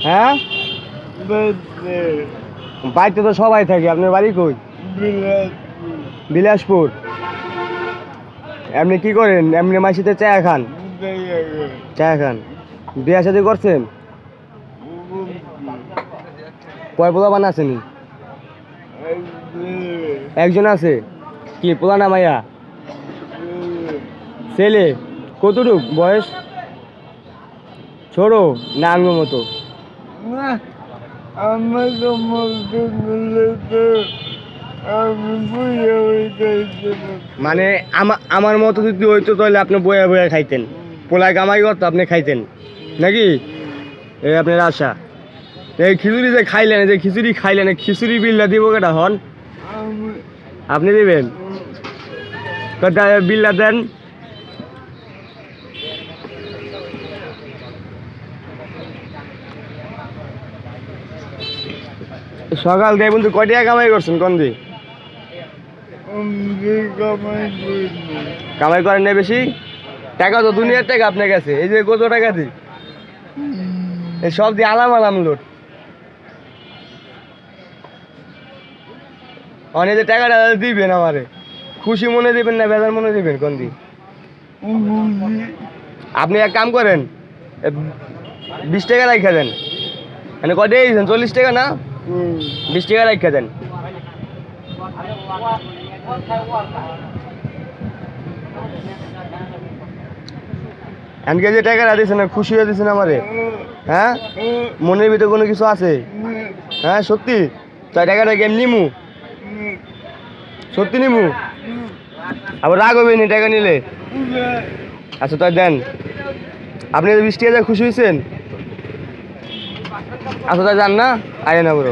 হ্যাঁ বাড়িতে তো সবাই থাকে, আপনার বাড়ি কই? বিলাসপুর। এমনি কি করেন? এমনি মাসিতে চা খান? চা খান। বিয়া শাদী করছেন? কয় পোলা বান আছেন? একজন আছে। কি পোলা না মাইয়া? ছেলে। কতটুক বয়স? ছোট না আঙ্গুর মতো? মানে আমার মতো যদি হইতো তাহলে আপনি বয়া বয়া খাইতেন, পোলায় কামাই করতো আপনি খাইতেন নাকি? এই আপনার আশা। এই খিচুড়ি যে খাইলেন, যে খিচুড়ি খাইলেন, খিচুড়ি বিলটা দিব কেটা হন? আপনি দিবেন? বিলটা দেন। সকাল দিয়ে বন্ধু কয় টাকা কামাই করছেন কোন দি? কামাই করেন না বেশি? টাকা তো দুনিয়ার টাকা আপনার কাছে। এই যে কত টাকা দি, এই সব দিয়ে আলাম আলাম লোট। অনেক যে টাকাটা দিবেন আমারে, খুশি মনে দিবেন না বেজার মনে দিবেন কোন দি? আপনি এক কাম করেন, 20 টাকা রাখা দেন। মানে কয় দিয়েছেন? 40 টাকা না? 20 টাকা রাখা দেন। এনকে যে টাকাটা দিয়েছেন খুশি হয়ে দিয়েছেন আমারে? হ্যাঁ মনের ভিতরে কোনো কিছু আছে? হ্যাঁ সত্যি? তাই টাকাটা কেমন নিমু? সত্যি নিমু? আবার রাগ হবে নি টাকা নিলে? আচ্ছা তাই দেন। আপনি 20 টাকা খুশি হয়েছেন? আচ্ছা তাই যান না, আয় না বড়।